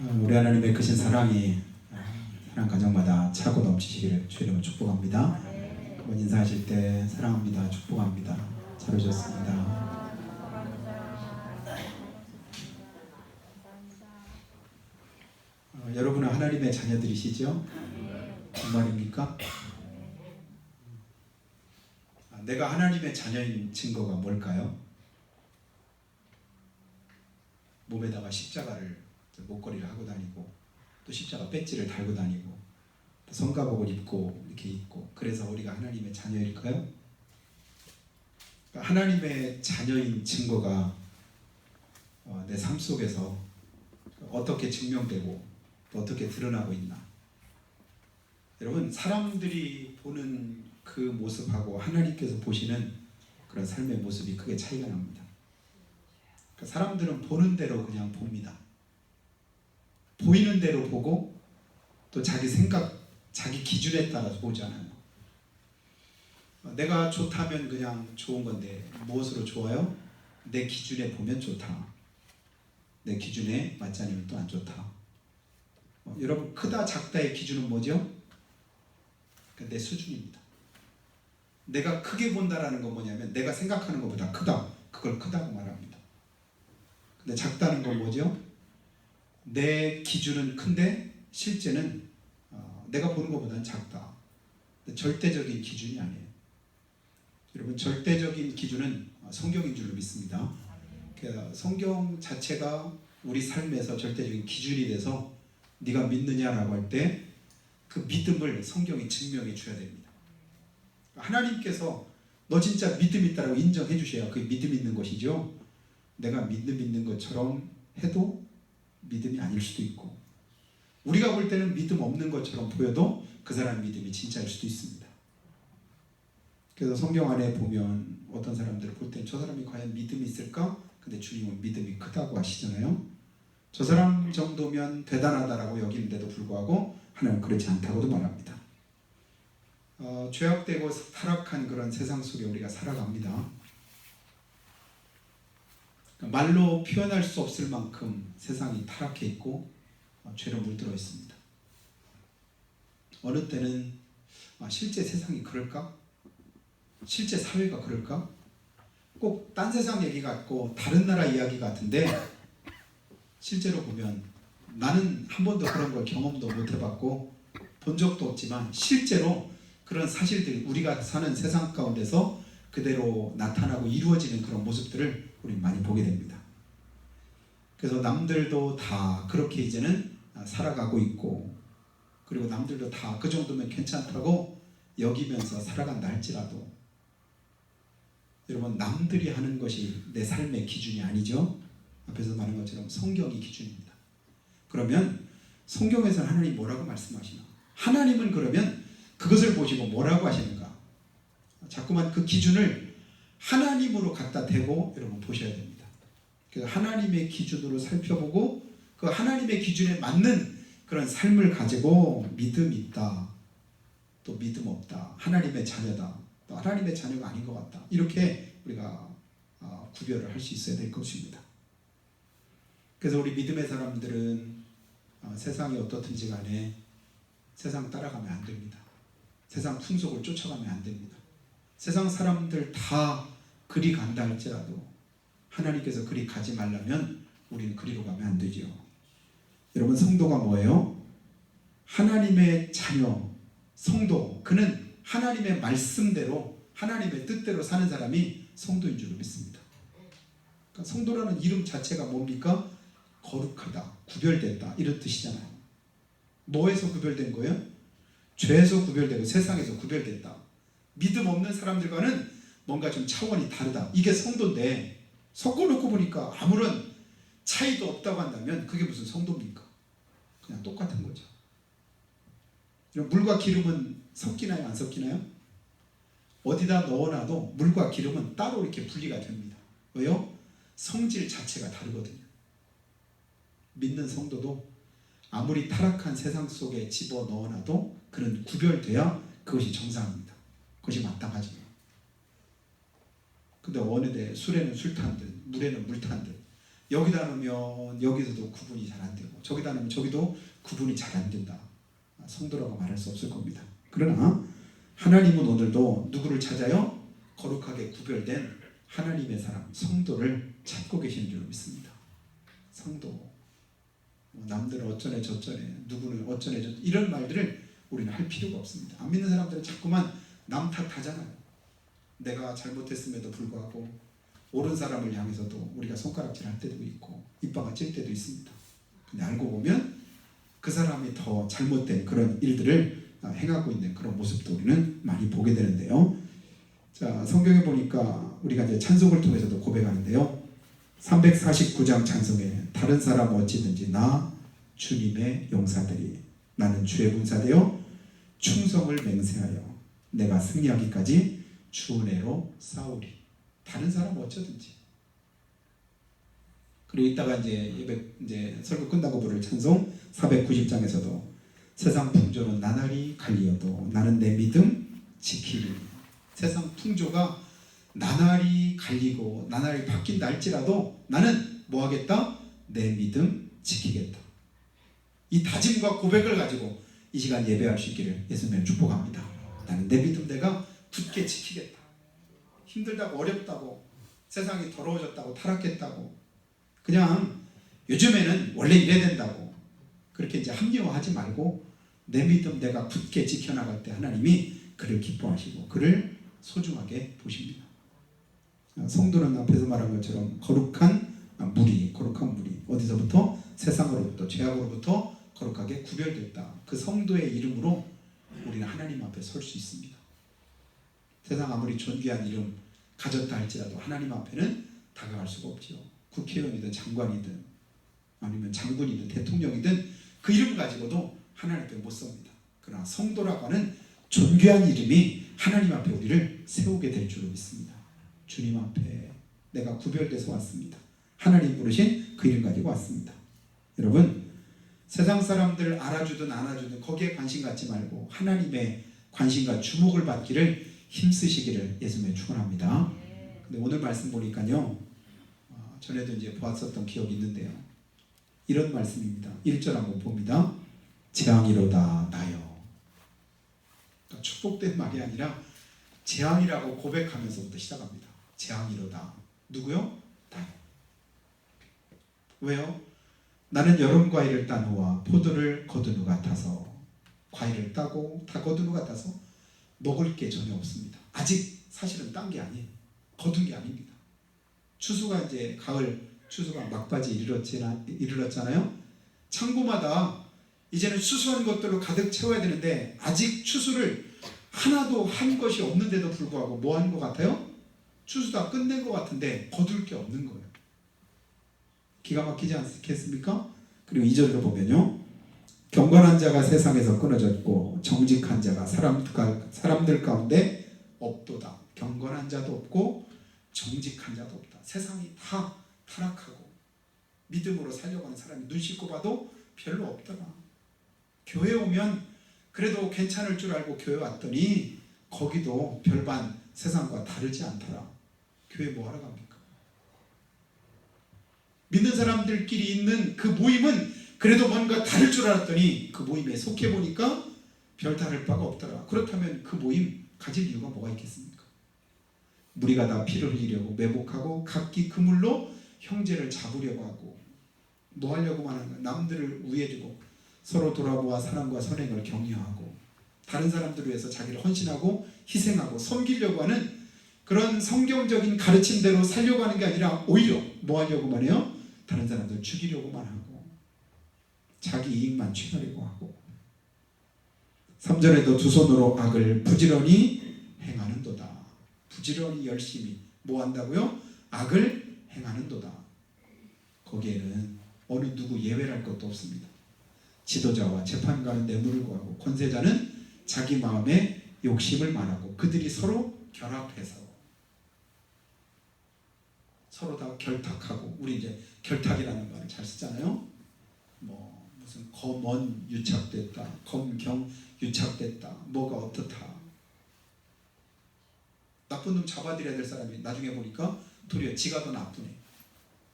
우리 하나님의 크신 사랑이 사랑 가정마다 차고 넘치시기를 주의 이름으로 축복합니다. 한번 인사하실 때 사랑합니다, 축복합니다, 잘 오셨습니다. 여러분은 하나님의 자녀들이시죠? 정말입니까? 내가 하나님의 자녀인 증거가 뭘까요? 몸에다가 십자가를 목걸이를 하고 다니고 또 십자가 배지를 달고 다니고 또 성가복을 입고 이렇게 있고 그래서 우리가 하나님의 자녀일까요? 하나님의 자녀인 증거가 내 삶 속에서 어떻게 증명되고 또 어떻게 드러나고 있나? 여러분, 사람들이 보는 그 모습하고 하나님께서 보시는 그런 삶의 모습이 크게 차이가 납니다. 그러니까 사람들은 보는 대로 그냥 봅니다. 보이는 대로 보고 또 자기 생각, 자기 기준에 따라서 보잖아요. 내가 좋다면 그냥 좋은 건데 무엇으로 좋아요? 내 기준에 보면 좋다. 내 기준에 맞지 않으면 또 안 좋다. 여러분, 크다 작다의 기준은 뭐죠? 내 수준입니다. 내가 크게 본다라는 건 뭐냐면 내가 생각하는 것보다 크다. 그걸 크다고 말합니다. 근데 작다는 건 뭐죠? 내 기준은 큰데 실제는 내가 보는 것보다는 작다. 절대적인 기준이 아니에요. 여러분, 절대적인 기준은 성경인 줄로 믿습니다. 성경 자체가 우리 삶에서 절대적인 기준이 돼서 네가 믿느냐라고 할 때 그 믿음을 성경이 증명해 줘야 됩니다. 하나님께서 너 진짜 믿음 있다라고 인정해 주셔야 그게 믿음 있는 것이죠. 내가 믿음 있는 것처럼 해도 믿음이 아닐 수도 있고 우리가 볼 때는 믿음 없는 것처럼 보여도 그 사람 믿음이 진짜일 수도 있습니다. 그래서 성경 안에 보면 어떤 사람들을 볼 때 저 사람이 과연 믿음이 있을까? 근데 주님은 믿음이 크다고 하시잖아요. 저 사람 정도면 대단하다라고 여기는데도 불구하고 하나님은 그렇지 않다고도 말합니다. 죄악되고 타락한 그런 세상 속에 우리가 살아갑니다. 말로 표현할 수 없을 만큼 세상이 타락해 있고 죄로 물들어 있습니다. 어느 때는 실제 세상이 그럴까? 실제 사회가 그럴까? 꼭 딴 세상 얘기 같고 다른 나라 이야기 같은데 실제로 보면 나는 한 번도 그런 걸 경험도 못 해봤고 본 적도 없지만 실제로 그런 사실들이 우리가 사는 세상 가운데서 그대로 나타나고 이루어지는 그런 모습들을 우리 많이 보게 됩니다. 그래서 남들도 다 그렇게 이제는 살아가고 있고 그리고 남들도 다 그 정도면 괜찮다고 여기면서 살아간다 할지라도 여러분, 남들이 하는 것이 내 삶의 기준이 아니죠. 앞에서 말한 것처럼 성경이 기준입니다. 그러면 성경에서는 하나님이 뭐라고 말씀하시나? 하나님은 그러면 그것을 보시고 뭐라고 하시는가? 자꾸만 그 기준을 하나님으로 갖다 대고 여러분 보셔야 됩니다. 그래서 하나님의 기준으로 살펴보고 그 하나님의 기준에 맞는 그런 삶을 가지고 믿음 있다, 또 믿음 없다, 하나님의 자녀다, 또 하나님의 자녀가 아닌 것 같다, 이렇게 우리가 구별을 할 수 있어야 될 것입니다. 그래서 우리 믿음의 사람들은 세상이 어떻든지 간에 세상 따라가면 안 됩니다. 세상 풍속을 쫓아가면 안 됩니다. 세상 사람들 다 그리 간다 할지라도 하나님께서 그리 가지 말라면 우리는 그리로 가면 안 되죠. 여러분, 성도가 뭐예요? 하나님의 자녀, 성도. 그는 하나님의 말씀대로 하나님의 뜻대로 사는 사람이 성도인 줄로 믿습니다. 그러니까 성도라는 이름 자체가 뭡니까? 거룩하다, 구별됐다, 이런 뜻이잖아요. 뭐에서 구별된 거예요? 죄에서 구별되고 세상에서 구별됐다. 믿음 없는 사람들과는 뭔가 좀 차원이 다르다. 이게 성도인데 섞어놓고 보니까 아무런 차이도 없다고 한다면 그게 무슨 성도입니까? 그냥 똑같은 거죠. 물과 기름은 섞이나요? 안 섞이나요? 어디다 넣어놔도 물과 기름은 따로 이렇게 분리가 됩니다. 왜요? 성질 자체가 다르거든요. 믿는 성도도 아무리 타락한 세상 속에 집어넣어놔도 그는 구별돼야 그것이 정상입니다. 그것이 마땅하죠. 근데 어느 데 술에는 술 탄 듯, 물에는 물 탄 듯, 여기다 놓으면 여기서도 구분이 잘 안 되고 저기다 놓으면 저기도 구분이 잘 안 된다. 성도라고 말할 수 없을 겁니다. 그러나 하나님은 오늘도 누구를 찾아요? 거룩하게 구별된 하나님의 사람, 성도를 찾고 계시는 줄 믿습니다. 성도. 남들은 어쩌네 저쩌네, 누구는 어쩌네 저쩌네, 이런 말들을 우리는 할 필요가 없습니다. 안 믿는 사람들은 자꾸만 남 탓하잖아요. 내가 잘못했음에도 불구하고 옳은 사람을 향해서도 우리가 손가락질 할 때도 있고 입방아 찔 때도 있습니다. 근데 알고 보면 그 사람이 더 잘못된 그런 일들을 행하고 있는 그런 모습도 우리는 많이 보게 되는데요. 자, 성경에 보니까 우리가 이제 찬송을 통해서도 고백하는데요. 349장 찬송에 다른 사람 어찌든지 나 주님의 용사들이 나는 주의 군사되어 충성을 맹세하여 내가 승리하기까지 주 은혜로 싸우리. 다른 사람 어쩌든지. 그리고 이따가 이제 설교 끝나고 부를 찬송 490장에서도 세상 풍조는 나날이 갈리어도 나는 내 믿음 지키리. 세상 풍조가 나날이 갈리고 나날이 바뀐다 할지라도 나는 뭐 하겠다? 내 믿음 지키겠다. 이 다짐과 고백을 가지고 이 시간 예배할 수 있기를 예수님을 축복합니다. 나는 내 믿음 내가 굳게 지키겠다. 힘들다고 어렵다고 세상이 더러워졌다고 타락했다고 그냥 요즘에는 원래 이래야 된다고 그렇게 이제 합리화하지 말고 내 믿음 내가 굳게 지켜나갈 때 하나님이 그를 기뻐하시고 그를 소중하게 보십니다. 성도는 앞에서 말한 것처럼 거룩한 무리 어디서부터? 세상으로부터 죄악으로부터 거룩하게 구별됐다. 그 성도의 이름으로 우리는 하나님 앞에 설 수 있습니다. 세상 아무리 존귀한 이름 가졌다 할지라도 하나님 앞에는 다가갈 수가 없지요. 국회의원이든 장관이든 아니면 장군이든 대통령이든 그 이름 가지고도 하나님 앞에 못 섭니다. 그러나 성도라고 하는 존귀한 이름이 하나님 앞에 우리를 세우게 될 줄로 믿습니다. 주님 앞에 내가 구별돼서 왔습니다. 하나님 부르신 그 이름 가지고 왔습니다. 여러분 세상 사람들 알아주든 안 알아주든 거기에 관심 갖지 말고 하나님의 관심과 주목을 받기를 힘쓰시기를 예수님의 축원합니다. 근데 오늘 말씀 보니까요 전에도 이제 보았었던 기억이 있는데요. 이런 말씀입니다. 1절 한번 봅니다. 재앙이로다 나여. 그러니까 축복된 말이 아니라 재앙이라고 고백하면서부터 시작합니다. 재앙이로다. 누구요? 나요. 왜요? 나는 여름 과일을 딴 후와 포도를 거둔 후 같아서 과일을 따고 다 거둔 후 같아서 먹을 게 전혀 없습니다. 아직 사실은 딴 게 아니에요. 거둔 게 아닙니다. 추수가 이제 가을 추수가 막바지 이르렀잖아요. 창고마다 이제는 추수한 것들로 가득 채워야 되는데 아직 추수를 하나도 한 것이 없는데도 불구하고 뭐 하는 것 같아요? 추수 다 끝낸 것 같은데 거둘 게 없는 거예요. 기가 막히지 않겠습니까? 그리고 2절로 보면요. 경건한 자가 세상에서 끊어졌고 정직한 자가 사람들 가운데 없도다. 경건한 자도 없고 정직한 자도 없다. 세상이 다 타락하고 믿음으로 살려고 하는 사람이 눈 씻고 봐도 별로 없더라. 교회 오면 그래도 괜찮을 줄 알고 교회 왔더니 거기도 별반 세상과 다르지 않더라. 교회 뭐 하러 갑니까? 믿는 사람들끼리 있는 그 모임은 그래도 뭔가 다를 줄 알았더니 그 모임에 속해 보니까 별 다를 바가 없더라. 그렇다면 그 모임 가질 이유가 뭐가 있겠습니까? 무리가 다 피를 흘리려고 매복하고 각기 그물로 형제를 잡으려고 하고 뭐 하려고만 하는 거야? 남들을 우애해주고 서로 돌아보아 사랑과 선행을 격려하고 다른 사람들을 위해서 자기를 헌신하고 희생하고 섬기려고 하는 그런 성경적인 가르침대로 살려고 하는 게 아니라 오히려 뭐 하려고만 해요? 다른 사람들 죽이려고만 하고 자기 이익만 취하려고 하고 3절에도 두 손으로 악을 부지런히 행하는도다. 부지런히 열심히 뭐 한다고요? 악을 행하는도다. 거기에는 어느 누구 예외랄 것도 없습니다. 지도자와 재판관은 뇌물을 구하고 권세자는 자기 마음에 욕심을 말하고 그들이 서로 결합해서 서로 다 결탁하고 우리 이제 결탁이라는 말을 잘 쓰잖아요. 뭐 무슨 검언 유착됐다, 검경 유착됐다, 뭐가 어떻다. 나쁜 놈 잡아들여야 될 사람이 나중에 보니까 도리어 지가 더 나쁘네.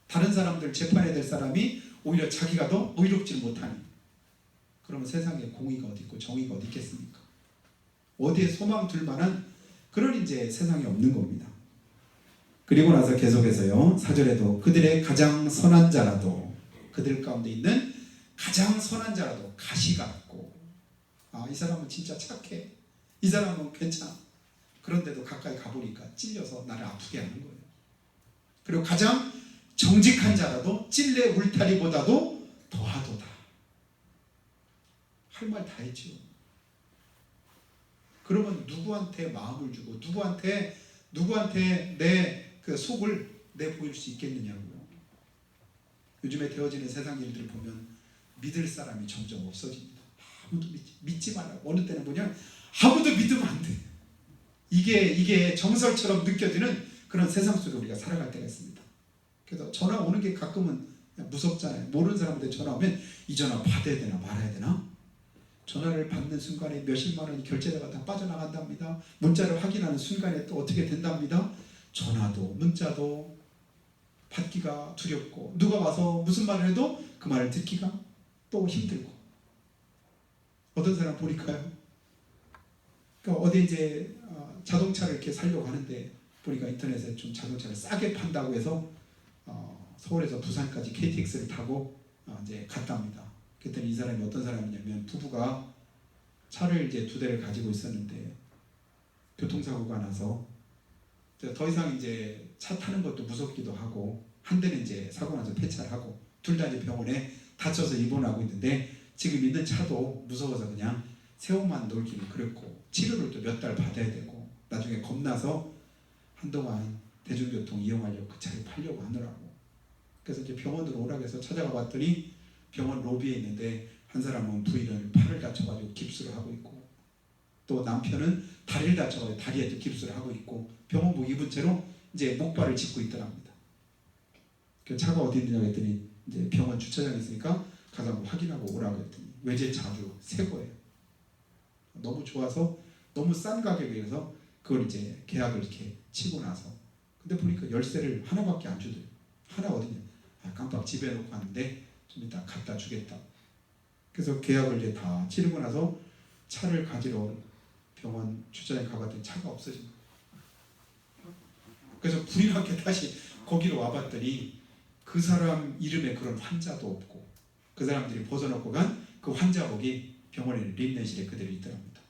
다른 사람들 재판해야 될 사람이 오히려 자기가 더 의롭지 못하니, 그러면 세상에 공의가 어디 있고 정의가 어디 있겠습니까? 어디에 소망 둘 만한 그런 이제 세상이 없는 겁니다. 그리고 나서 계속해서요, 4절에도 그들의 가장 선한 자라도, 그들 가운데 있는 가장 선한 자라도 가시 같고, 이 사람은 진짜 착해, 이 사람은 괜찮아, 그런데도 가까이 가보니까 찔려서 나를 아프게 하는 거예요. 그리고 가장 정직한 자라도 찔레 울타리보다도 더하도다. 할 말 다 했죠. 그러면 누구한테 마음을 주고 누구한테 내 그 속을 내보일 수 있겠느냐고요. 요즘에 되어지는 세상 일들을 보면 믿을 사람이 점점 없어집니다. 아무도 믿지 말라고. 어느 때는 뭐냐, 아무도 믿으면 안 돼. 이게 정설처럼 느껴지는 그런 세상 속에 우리가 살아갈 때가 있습니다. 그래서 전화 오는 게 가끔은 무섭잖아요. 모르는 사람한테 전화 오면 이 전화 받아야 되나 말아야 되나? 전화를 받는 순간에 몇십만 원이 결제자가 다 빠져나간답니다. 문자를 확인하는 순간에 또 어떻게 된답니다. 전화도 문자도 받기가 두렵고, 누가 와서 무슨 말을 해도 그 말을 듣기가 또 힘들고. 어떤 사람 보니까요, 그러니까 어디 이제 자동차를 이렇게 사려고 하는데 보니까 인터넷에 좀 자동차를 싸게 판다고 해서 서울에서 부산까지 KTX를 타고 이제 갔답니다. 그랬더니 이 사람이 어떤 사람이냐면, 부부가 차를 이제 2대를 가지고 있었는데 교통사고가 나서 더 이상 이제 차 타는 것도 무섭기도 하고, 한 대는 이제 사고 나서 폐차를 하고, 둘 다 이제 병원에 다쳐서 입원하고 있는데, 지금 있는 차도 무서워서 그냥 세워만 놀기는 그렇고, 치료를 또 몇 달 받아야 되고, 나중에 겁나서 한동안 대중교통 이용하려고 그 차를 팔려고 하느라고. 그래서 이제 병원으로 오라고 해서 찾아가 봤더니 병원 로비에 있는데, 한 사람은 부인은 팔을 다쳐가지고 깁스를 하고 있고, 또 남편은 다리를 다쳐가지고 다리에도 깁스를 하고 있고, 병원복 입은 채로 이제 목발을 짚고 있더랍니다. 그 차가 어디 있느냐고 했더니 이제 병원 주차장에 있으니까 가서 확인하고 오라고 했더니 외제차주 새 거예요. 너무 좋아서 너무 싼 가격이라서 그걸 이제 계약을 이렇게 치고 나서, 근데 보니까 열쇠를 하나밖에 안 주더래요. 하나 어디냐? 깜빡 집에 놓고 왔는데 좀 이따 갖다 주겠다. 그래서 계약을 이제 다 치르고 나서 차를 가지러 병원 주차장에 가봤더니 차가 없어진 거예요. 그래서 불이 나게 다시 거기로 와봤더니 그 사람 이름에 그런 환자도 없고, 그 사람들이 벗어놓고 간 그 환자복이 병원에 림네실에 그대로 있더랍니다.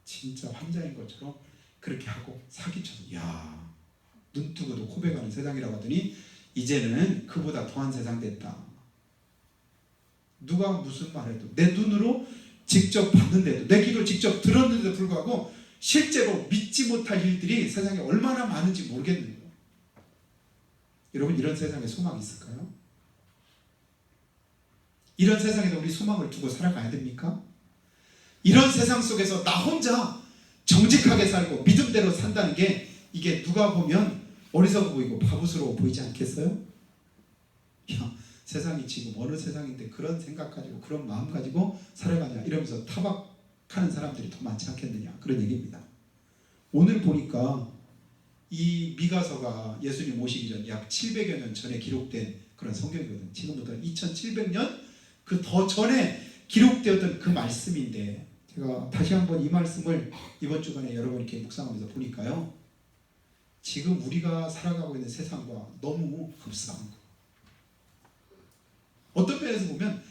진짜 환자인 것처럼 그렇게 하고 사기쳐서, 야, 눈 뜨고도 고백하는 세상이라고 하더니 이제는 그보다 더한 세상 됐다. 누가 무슨 말해도, 내 눈으로 직접 봤는데도, 내 귀로 직접 들었는데도 불구하고 실제로 믿지 못할 일들이 세상에 얼마나 많은지 모르겠는 거예요. 여러분, 이런 세상에 소망이 있을까요? 이런 세상에서 우리 소망을 두고 살아가야 됩니까? 이런 세상 속에서 나 혼자 정직하게 살고 믿음대로 산다는 게, 이게 누가 보면 어리석어 보이고 바보스러워 보이지 않겠어요? 야, 세상이 지금 어느 세상인데 그런 생각 가지고 그런 마음 가지고 살아가냐 이러면서 타박하는 사람들이 더 많지 않겠느냐, 그런 얘기입니다. 오늘 보니까 이 미가서가 예수님 오시기 전 약 700여 년 전에 기록된 그런 성경이거든요. 지금부터 2700년 그 더 전에 기록되었던 그 말씀인데, 제가 다시 한번 이 말씀을 이번 주간에 여러 번 이렇게 묵상하면서 보니까요, 지금 우리가 살아가고 있는 세상과 너무 흡사한 거예요. 어떤 면에서 보면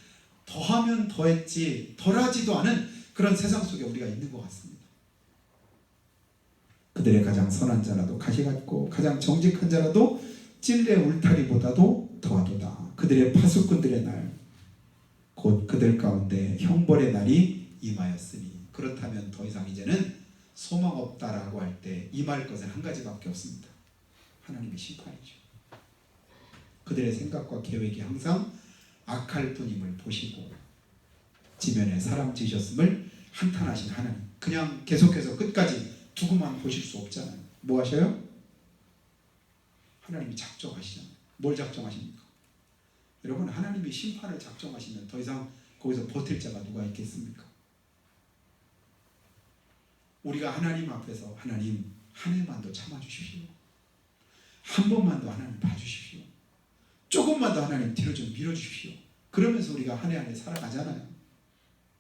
더하면 더했지 덜하지도 않은 그런 세상 속에 우리가 있는 것 같습니다. 그들의 가장 선한 자라도 가시 같고, 가장 정직한 자라도 찔레 울타리보다도 더하도다. 그들의 파수꾼들의 날, 곧 그들 가운데 형벌의 날이 임하였으니. 그렇다면 더 이상 이제는 소망 없다라고 할 때 임할 것은 한 가지밖에 없습니다. 하나님의 심판이죠. 그들의 생각과 계획이 항상 악할 뿐임을 보시고, 지면에 사람 지으셨음을 한탄하신 하나님, 그냥 계속해서 끝까지 두고만 보실 수 없잖아요. 뭐 하셔요? 하나님이 작정하시잖아요. 뭘 작정하십니까? 여러분, 하나님이 심판을 작정하시면 더 이상 거기서 버틸 자가 누가 있겠습니까? 우리가 하나님 앞에서, 하나님 한 해만 더 참아주십시오, 한 번만 더 하나님 봐주십시오, 조금만 더 하나님 뒤로 좀 밀어주십시오. 그러면서 우리가 한 해 한 해 살아가잖아요.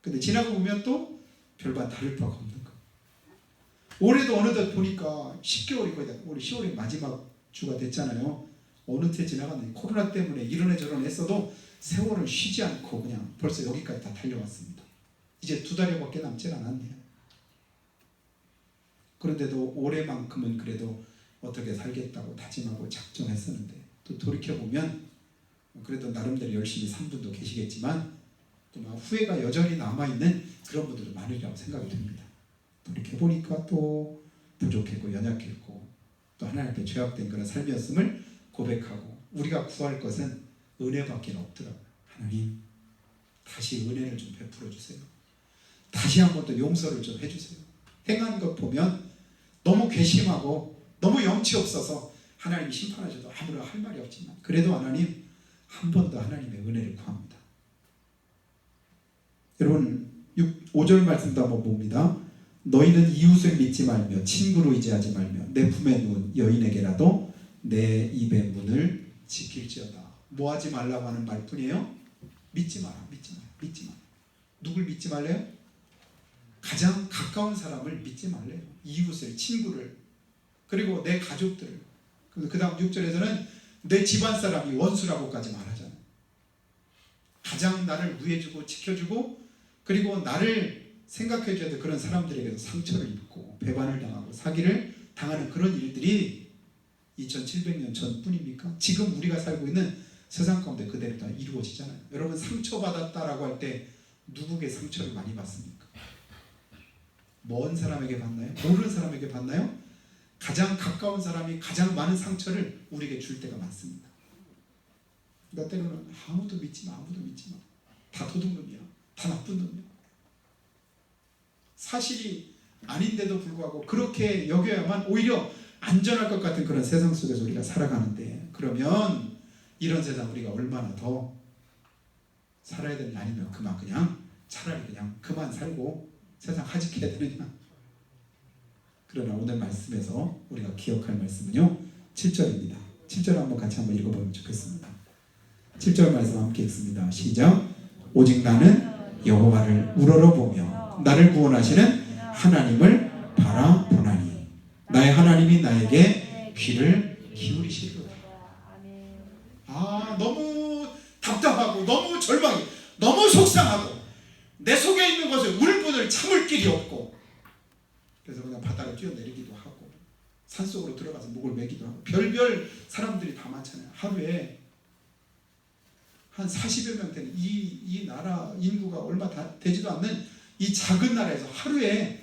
근데 지나고 보면 또 별반 다를 바가 없는 거. 올해도 어느덧 보니까 10개월이 거의 다, 우리 10월이 마지막 주가 됐잖아요. 어느 때 지나갔는데 코로나 때문에 이런 애 저런 했어도 세월을 쉬지 않고 그냥 벌써 여기까지 다 달려왔습니다. 이제 2달여밖에 남지 않았네요. 그런데도 올해만큼은 그래도 어떻게 살겠다고 다짐하고 작정했었는데 또 돌이켜보면 그래도 나름대로 열심히 산 분도 계시겠지만 또 막 후회가 여전히 남아있는 그런 분들도 많으리라고 생각이 듭니다. 돌이켜보니까 또 부족했고 연약했고 또 하나님 앞에 죄악된 그런 삶이었음을 고백하고 우리가 구할 것은 은혜밖에 없더라고요. 하나님 다시 은혜를 좀 베풀어 주세요. 다시 한번 더 용서를 좀 해주세요. 행한 것 보면 너무 괘씸하고 너무 염치 없어서 하나님이 심판하셔도 아무런 할 말이 없지만 그래도 하나님 한 번 더 하나님의 은혜를 구합니다. 여러분 5절 말씀도 한번 봅니다. 너희는 이웃을 믿지 말며 친구로 의지하지 말며 내 품에 누운 여인에게라도 내 입의 문을 지킬지어다. 뭐 하지 말라고 하는 말뿐이에요? 믿지 마라. 믿지 마라. 믿지 마라. 누굴 믿지 말래요? 가장 가까운 사람을 믿지 말래요. 이웃을, 친구를, 그리고 내 가족들을. 그 다음 6절에서는 내 집안 사람이 원수라고까지 말하잖아요. 가장 나를 구해주고 지켜주고 그리고 나를 생각해줘야 될 그런 사람들에게도 상처를 입고 배반을 당하고 사기를 당하는 그런 일들이 2700년 전뿐입니까? 지금 우리가 살고 있는 세상 가운데 그대로 다 이루어지잖아요. 여러분 상처받았다라고 할 때 누구에게 상처를 많이 받습니까? 먼 사람에게 받나요? 모르는 사람에게 받나요? 가장 가까운 사람이 가장 많은 상처를 우리에게 줄 때가 많습니다. 그러니까 때로는 아무도 믿지 마. 아무도 믿지 마. 다 도둑놈이야. 다 나쁜 놈이야. 사실이 아닌데도 불구하고 그렇게 여겨야만 오히려 안전할 것 같은 그런 세상 속에서 우리가 살아가는데 그러면 이런 세상 우리가 얼마나 더 살아야 되는 아니면 그냥 차라리 그냥 그만 살고 세상 하직해야 되느냐. 그러나 오늘 말씀에서 우리가 기억할 말씀은요 7절입니다. 7절 한번 같이 한번 읽어보면 좋겠습니다. 7절 말씀 함께 읽습니다. 시작. 오직 나는 여호와를 우러러보며 나를 구원하시는 하나님을 바라보나니 나의 하나님이 나에게 귀를 기울이시리로다. 너무 답답하고 너무 절망이 너무 속상하고 내 속에 있는 것을 울분을 참을 길이 없고 그래서 그냥 바다로 뛰어내리기도 하고 산속으로 들어가서 목을 매기도 하고 별별 사람들이 다 많잖아요. 하루에 한 40여 명 되는 이 나라 인구가 얼마 되지도 않는 이 작은 나라에서 하루에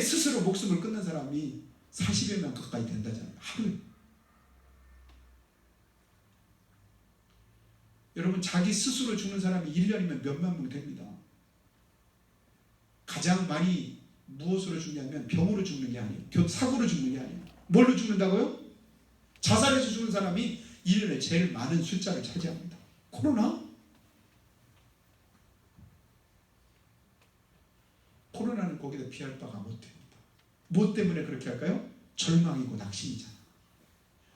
스스로 목숨을 끊는 사람이 40여 명 가까이 된다잖아요. 하루에. 여러분 자기 스스로 죽는 사람이 1년이면 몇만 명 됩니다. 가장 많이 무엇으로 죽냐면 병으로 죽는 게 아니에요. 사고로 죽는 게 아니에요. 뭘로 죽는다고요? 자살해서 죽는 사람이 1년에 제일 많은 숫자를 차지합니다. 코로나? 코로나는 거기다 비할 바가 못 됩니다. 뭐 때문에 그렇게 할까요? 절망이고 낙심이잖아.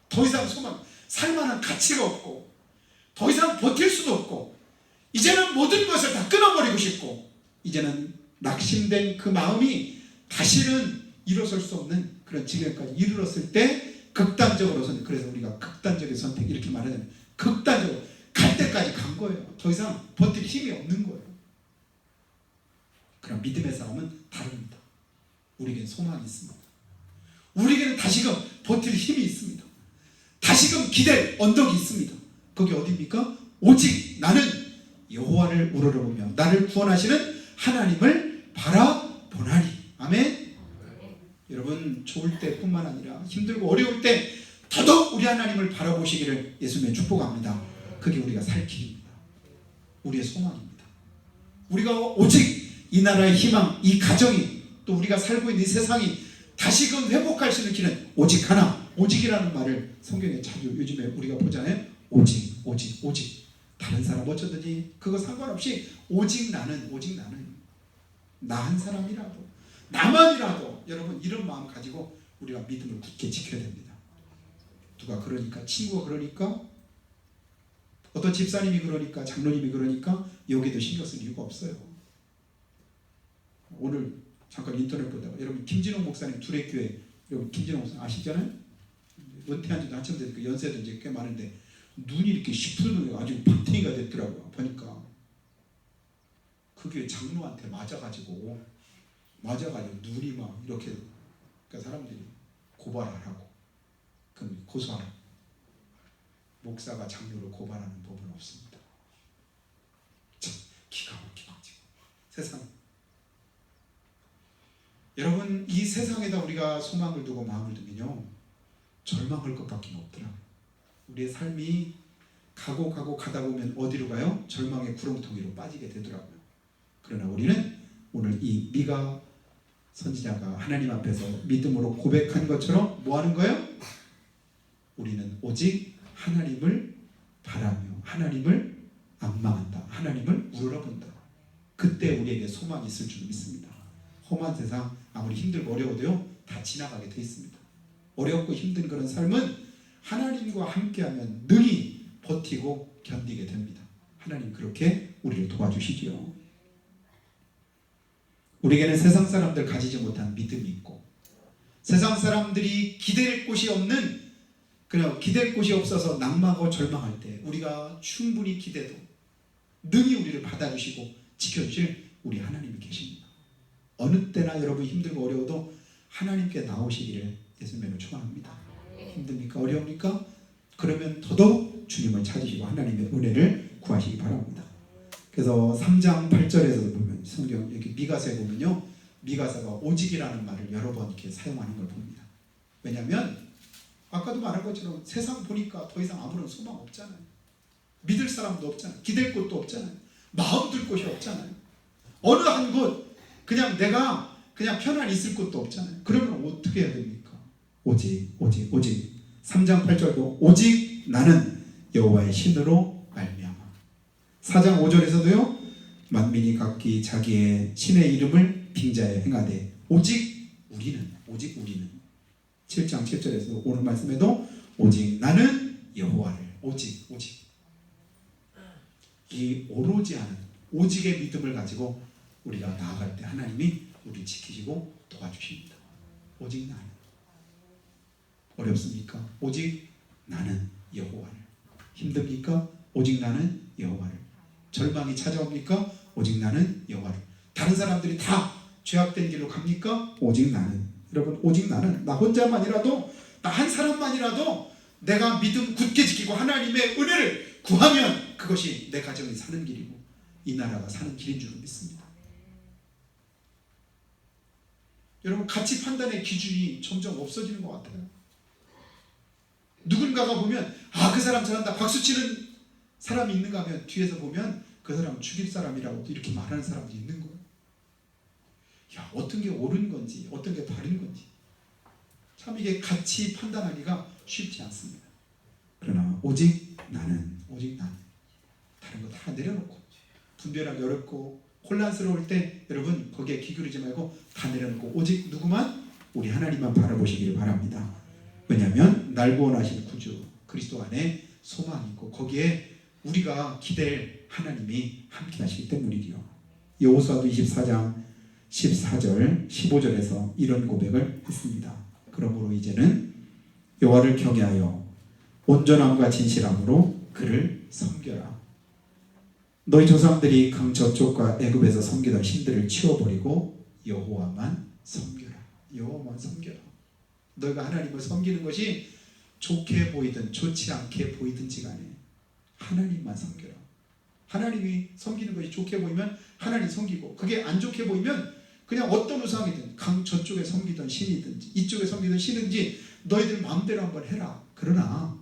더 이상 소망, 살만한 가치가 없고 더 이상 버틸 수도 없고 이제는 모든 것을 다 끊어버리고 싶고 이제는 낙심된 그 마음이 다시는 일어설 수 없는 그런 지경까지 이르렀을 때 극단적으로서는 그래서 우리가 극단적인 선택 이렇게 말하자면 극단적으로 갈 때까지 간 거예요. 더 이상 버틸 힘이 없는 거예요. 그럼 믿음의 사람은 다릅니다. 우리에겐 소망이 있습니다. 우리에게는 다시금 버틸 힘이 있습니다. 다시금 기댈 언덕이 있습니다. 거기 어디입니까? 오직 나는 여호와를 우러러보며 나를 구원하시는 하나님을 바라보나니. 아멘. 여러분 좋을 때뿐만 아니라 힘들고 어려울 때 더더욱 우리 하나님을 바라보시기를 예수님의 축복합니다. 그게 우리가 살 길입니다. 우리의 소망입니다. 우리가 오직 이 나라의 희망, 이 가정이 또 우리가 살고 있는 이 세상이 다시금 회복할 수 있는 길은 오직 하나, 오직이라는 말을 성경에 자주 요즘에 우리가 보잖아요. 오직, 오직, 오직. 다른 사람 어쩌든지 그거 상관없이 오직 나는 나 한 사람이라도 나만이라도 여러분 이런 마음 가지고 우리가 믿음을 굳게 지켜야 됩니다. 누가 그러니까 친구가 그러니까 어떤 집사님이 그러니까, 장로님이 그러니까 여기도 신경 쓸 이유가 없어요. 오늘 잠깐 인터넷 보다가 여러분 김진홍 목사님 두레교회, 여러분 김진홍 목사님 아시잖아요? 은퇴한 지도 한참 되니까 연세도 이제 꽤 많은데 눈이 이렇게 시푸르는 아주 밤탱이가 됐더라고요. 보니까 그 교회 장로한테 맞아가지고 눈이 막 이렇게, 그러니까 사람들이 고발하라고, 그럼 고소하라. 목사가 장로를 고발하는 법은 없습니다. 참 기가 막히죠. 세상. 여러분, 이 세상에다 우리가 소망을 두고 마음을 두면요, 절망할 것밖에 없더라고요. 우리의 삶이 가고 가다 보면 어디로 가요? 절망의 구렁텅이로 빠지게 되더라고요. 그러나 우리는 오늘 이 미가 선지자가 하나님 앞에서 믿음으로 고백한 것처럼 뭐 하는 거예요? 우리는 오직 하나님을 바라며 하나님을 앙망한다. 하나님을 우러러본다. 그때 우리에게 소망이 있을 줄 믿습니다. 험한 세상 아무리 힘들고 어려워도요, 다 지나가게 돼 있습니다. 어렵고 힘든 그런 삶은 하나님과 함께하면 능히 버티고 견디게 됩니다. 하나님 그렇게 우리를 도와주시지요. 우리에게는 세상 사람들 가지지 못한 믿음이 있고, 세상 사람들이 기댈 곳이 없는, 그냥 기댈 곳이 없어서 낙망하고 절망할 때 우리가 충분히 기대도 능히 우리를 받아주시고 지켜주실 우리 하나님이 계십니다. 어느 때나 여러분 힘들고 어려워도 하나님께 나오시기를 예수님으로 축원합니다. 힘듭니까? 어려웁니까? 그러면 더더욱 주님을 찾으시고 하나님의 은혜를 구하시기 바랍니다. 그래서 3장 8절에서도 보면 성경 여기 미가서에 보면요, 미가서가 오직이라는 말을 여러 번 이렇게 사용하는 걸 봅니다. 왜냐하면 아까도 말한 것처럼 세상 보니까 더 이상 아무런 소망 없잖아요. 믿을 사람도 없잖아요. 기댈 곳도 없잖아요. 마음 둘 곳이 없잖아요. 어느 한 곳 그냥 내가 그냥 편안히 있을 곳도 없잖아요. 그러면 어떻게 해야 됩니까? 오직 3장 8절도 오직 나는 여호와의 신으로 말미암아. 4장 5절에서도요, 만민이 각기 자기의 신의 이름을 빙자에 행하되 오직 우리는 7장 7절에서 오늘 말씀에도 오직 나는 여호와를, 오직 이 오로지 하는 오직의 믿음을 가지고 우리가 나아갈 때 하나님이 우리를 지키시고 도와주십니다. 오직 나는. 어렵습니까? 오직 나는 여호와를. 힘듭니까? 오직 나는 여호와를. 절망이 찾아옵니까? 오직 나는 여호와를. 다른 사람들이 다 죄악된 길로 갑니까? 오직 나는. 여러분, 오직 나는, 나 혼자만이라도, 나 한 사람만이라도 내가 믿음 굳게 지키고 하나님의 은혜를 구하면 그것이 내 가정이 사는 길이고 이 나라가 사는 길인 줄 믿습니다. 여러분, 가치 판단의 기준이 점점 없어지는 것 같아요. 누군가가 보면 그 사람 잘한다 박수치는 사람이 있는가 하면 뒤에서 보면 그 사람 죽일 사람이라고 이렇게 말하는 사람들이 있는 거예요. 야, 어떤 게 옳은 건지 어떤 게 바른 건지 참 이게 가치 판단하기가 쉽지 않습니다. 그러나 오직 나는 다른 거 다 내려놓고, 분별하기 어렵고 혼란스러울 때 여러분 거기에 기울이지 말고 다 내려놓고 오직 누구만? 우리 하나님만 바라보시기를 바랍니다. 왜냐하면 날 구원하신 구주 그리스도 안에 소망이 있고 거기에 우리가 기댈 하나님이 함께 하시기 때문이지요. 여호수아도 24장 14절 15절에서 이런 고백을 했습니다. 그러므로 이제는 여호와를 경외하여 온전함과 진실함으로 그를 섬겨라. 너희 조상들이 강 저쪽과 애굽에서 섬기던 신들을 치워버리고 여호와만 섬겨라. 여호와만 섬겨라. 너희가 하나님을 섬기는 것이 좋게 보이든 좋지 않게 보이든지 간에 하나님만 섬겨라. 하나님이 섬기는 것이 좋게 보이면 하나님 섬기고, 그게 안 좋게 보이면 그냥 어떤 우상이든 강 저쪽에 섬기던 신이든지 이쪽에 섬기던 신이든지 너희들 마음대로 한번 해라. 그러나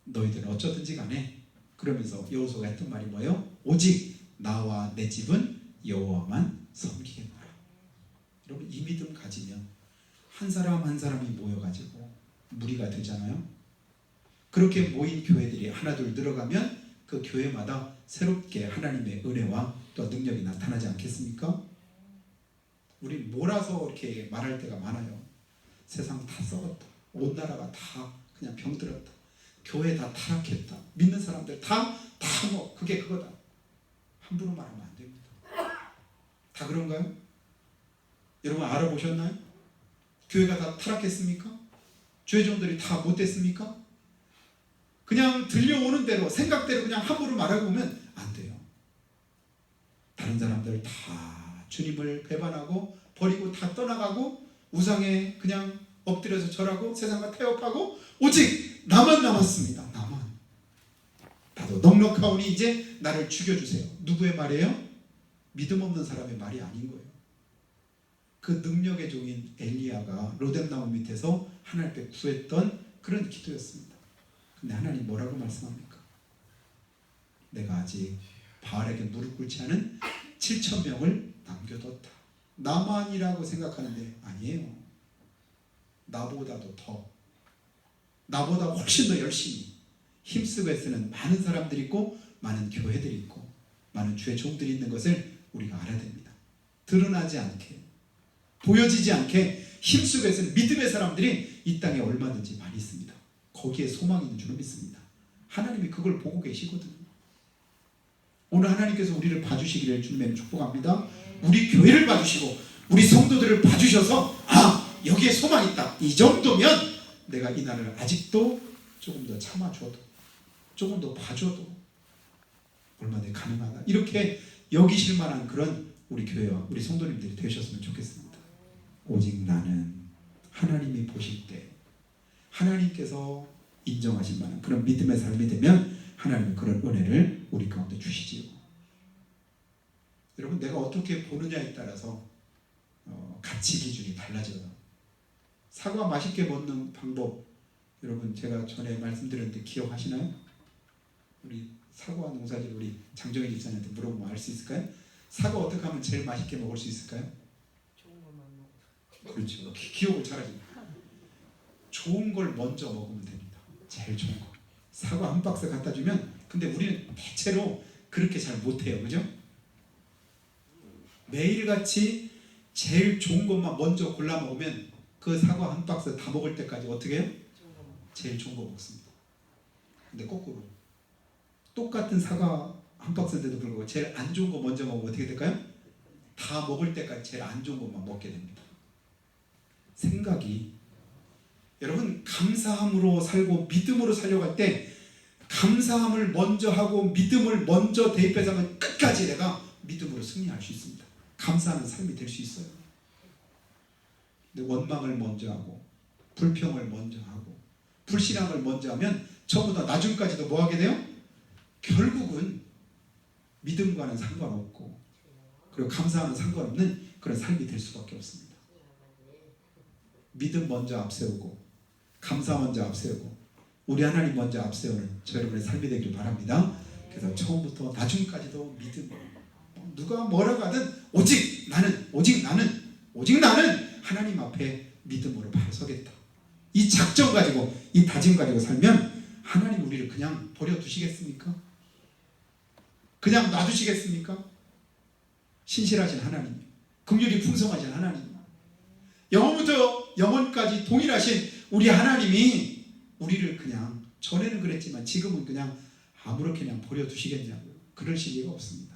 너희들은 어쩌든지 간에, 그러면서 여호수아가 했던 말이 뭐예요? 오직 나와 내 집은 여호와만 섬기겠노라. 여러분, 이 믿음 가지면 한 사람 한 사람이 모여가지고 무리가 되잖아요. 그렇게 모인 교회들이 하나둘 늘어가면 그 교회마다 새롭게 하나님의 은혜와 또 능력이 나타나지 않겠습니까? 우리 몰아서 이렇게 말할 때가 많아요. 세상 다 썩었다. 온 나라가 다 그냥 병들었다. 교회 다 타락했다. 믿는 사람들 다 뭐 그게 그거다. 함부로 말하면 안 됩니다. 다 그런가요? 여러분 알아보셨나요? 교회가 다 타락했습니까? 교회종들이 다 못됐습니까? 그냥 들려오는 대로 생각대로 그냥 함부로 말하고 보면 안 돼요. 다른 사람들 다 주님을 배반하고 버리고 다 떠나가고 우상에 그냥 엎드려서 절하고 세상과 타협하고 오직 나만 남았습니다. 나만. 나도 넉넉하오니 이제 나를 죽여주세요. 누구의 말이에요? 믿음 없는 사람의 말이 아닌 거예요. 그 능력의 종인 엘리야가 로뎀나무 밑에서 하나님께 구했던 그런 기도였습니다. 근데 하나님 뭐라고 말씀합니까? 내가 아직 바알에게 무릎 꿇지 않은 7,000명을 남겨뒀다. 나만이라고 생각하는데 아니에요. 나보다도 더, 나보다 훨씬 더 열심히 힘쓰고 애쓰는 많은 사람들이 있고 많은 교회들이 있고 많은 주의 종들이 있는 것을 우리가 알아야 됩니다. 드러나지 않게, 보여지지 않게 힘쓰고 애쓰는 믿음의 사람들이 이 땅에 얼마든지 많이 있습니다. 거기에 소망이 있는 줄로 믿습니다. 하나님이 그걸 보고 계시거든요. 오늘 하나님께서 우리를 봐주시기를 주님의 축복합니다. 우리 교회를 봐주시고 우리 성도들을 봐주셔서 여기에 소망이 있다. 이 정도면 내가 이 날을 아직도 조금 더 참아줘도 조금 더 봐줘도 얼마나 가능하다. 이렇게 여기실 만한 그런 우리 교회와 우리 성도님들이 되셨으면 좋겠습니다. 오직 나는 하나님이 보실 때 하나님께서 인정하실 만한 그런 믿음의 삶이 되면 하나님은 그런 은혜를 우리 가운데 주시지요. 여러분 내가 어떻게 보느냐에 따라서 가치 기준이 달라져요. 사과 맛있게 먹는 방법 여러분 제가 전에 말씀드렸는데 기억하시나요? 우리 사과 농사질 우리 장정희 집사님한테 물어보면 알 수 있을까요? 사과 어떻게 하면 제일 맛있게 먹을 수 있을까요? 좋은 것만 먹어. 그렇죠. 기억을 잘하지. 좋은 걸 먼저 먹으면 됩니다. 제일 좋은 거. 사과 한 박스 갖다 주면 근데 우리는 대체로 그렇게 잘 못해요. 그죠? 매일같이 제일 좋은 것만 먼저 골라 먹으면 그 사과 한 박스 다 먹을 때까지 어떻게 해요? 제일 좋은 거 먹습니다. 근데 거꾸로 똑같은 사과 한 박스인데도 불구하고 제일 안 좋은 거 먼저 먹으면 어떻게 될까요? 다 먹을 때까지 제일 안 좋은 것만 먹게 됩니다. 생각이 여러분 감사함으로 살고 믿음으로 살려고 할 때 감사함을 먼저 하고 믿음을 먼저 대입해서 하면 끝까지 내가 믿음으로 승리할 수 있습니다. 감사하는 삶이 될 수 있어요. 근데 원망을 먼저 하고 불평을 먼저 하고 불신앙을 먼저 하면 처음부터 나중까지도 뭐 하게 돼요? 결국은 믿음과는 상관없고 그리고 감사하는 상관없는 그런 삶이 될 수밖에 없습니다. 믿음 먼저 앞세우고 감사 먼저 앞세우고 우리 하나님 먼저 앞세우는 저 여러분의 삶이 되길 바랍니다. 그래서 처음부터 나중까지도 믿음 누가 뭐라고 하든 오직 나는 하나님 앞에 믿음으로 바로 서겠다. 이 작정 가지고 이 다짐 가지고 살면 하나님 우리를 그냥 버려두시겠습니까? 그냥 놔두시겠습니까? 신실하신 하나님, 긍휼이 풍성하신 하나님, 영원부터 영원까지 동일하신 우리 하나님이 우리를 그냥 전에는 그랬지만 지금은 그냥 아무렇게 그냥 버려두시겠냐고요. 그러실 리가 없습니다.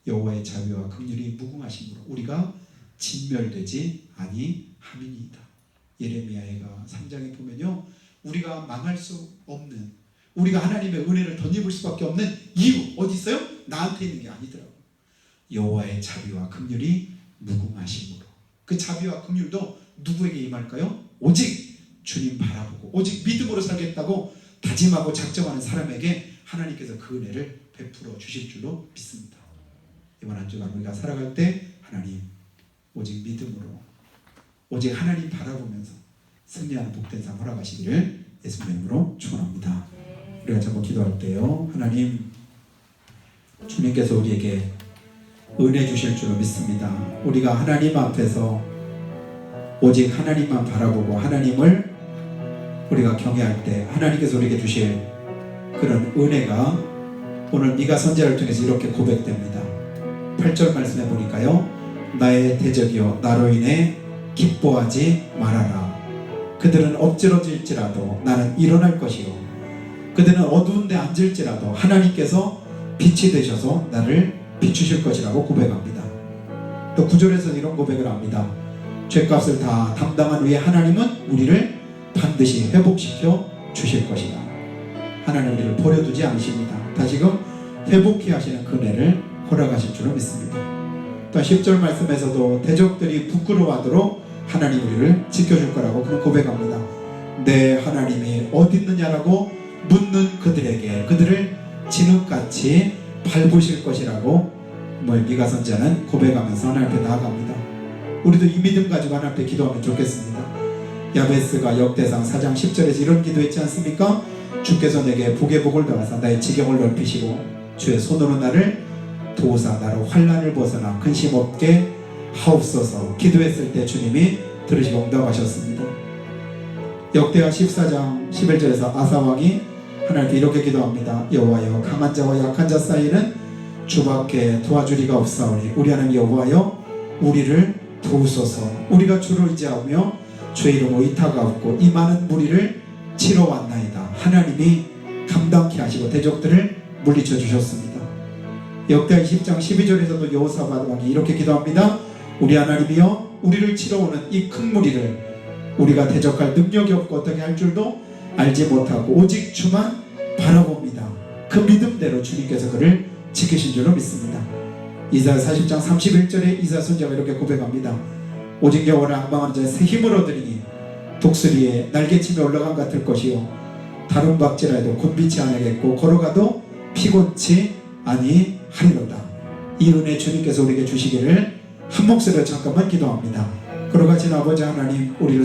여호와의 자비와 긍휼이 무궁하심으로 우리가 진멸되지 아니함이니이다. 예레미야가 3장에 보면요, 우리가 망할 수 없는, 우리가 하나님의 은혜를 덧입을 수밖에 없는 이유 어디 있어요? 나한테 있는 게 아니더라고요. 여호와의 자비와 긍휼이 무궁하심으로. 그 자비와 긍휼도 누구에게 임할까요? 오직 주님 바라보고 오직 믿음으로 살겠다고 다짐하고 작정하는 사람에게 하나님께서 그 은혜를 베풀어 주실 줄로 믿습니다. 이번 한 주간 우리가 살아갈 때 하나님 오직 믿음으로 오직 하나님 바라보면서 승리하는 복된 삶 허락하시기를 예수님의 이름으로 축원합니다. 우리가 자꾸 기도할 때요, 하나님 주님께서 우리에게 은혜 주실 줄로 믿습니다. 우리가 하나님 앞에서 오직 하나님만 바라보고 하나님을 우리가 경외할 때 하나님께서 우리에게 주실 그런 은혜가 오늘 미가 선지자를 통해서 이렇게 고백됩니다. 8절 말씀해 보니까요, 나의 대적이여 나로 인해 기뻐하지 말아라. 그들은 엎드러질지라도 나는 일어날 것이요 그들은 어두운 데 앉을지라도 하나님께서 빛이 되셔서 나를 비추실 것이라고 고백합니다. 또 9절에서 이런 고백을 합니다. 죄값을 다 담당한 후에 하나님은 우리를 반드시 회복시켜 주실 것이다. 하나님 우리를 버려두지 않으십니다. 다시금 회복해 하시는 그네를 허락하실 줄로 믿습니다. 또 10절 말씀에서도 대적들이 부끄러워하도록 하나님 우리를 지켜줄 거라고 그는 고백합니다. 내 하나님이 어디 있느냐라고 묻는 그들에게 그들을 진흙같이 밟으실 것이라고 미가 선지자는 고백하면서 하나님 앞에 나아갑니다. 우리도 이 믿음 가지고 하나님 앞에 기도하면 좋겠습니다. 야베스가 역대상 4장 10절에서 이런 기도했지 않습니까? 주께서 내게 복의 복을 더하사 나의 지경을 넓히시고 주의 손으로 나를 도우사 나로 환난을 벗어나 근심 없게 하옵소서. 기도했을 때 주님이 들으시고 응답하셨습니다. 역대하 14장 11절에서 아사왕이 하나님께 이렇게 기도합니다. 여호와여 강한 자와 약한 자 사이에는 주밖에 도와주리가 없사오니 우리 하나님 여호와여 우리를 도우소서. 우리가 주를 의지하며 주의 이름으로 의타가 없고 이 많은 무리를 치러 왔나이다. 하나님이 감당케 하시고 대적들을 물리쳐 주셨습니다. 역대하 20장 12절에서도 여호사밧 왕이 이렇게 기도합니다. 우리 하나님이여 우리를 치러 오는 이 큰 무리를 우리가 대적할 능력이 없고 어떻게 할 줄도 알지 못하고 오직 주만 바라봅니다. 그 믿음대로 주님께서 그를 지키신 줄로 믿습니다. 이사야 40장 31절에 이사야 선지자가 이렇게 고백합니다. 오직 여호와를 앙망하는 자의 새 힘을 얻으리니 독수리의 날개침에 올라간 같을 것이요 다른 박질하여도 곤비치 아니하겠고 걸어가도 피곤치 아니하리로다. 이 은혜 주님께서 우리에게 주시기를 한 목소리로 잠깐만 기도합니다. 걸어가신 아버지 하나님 우리를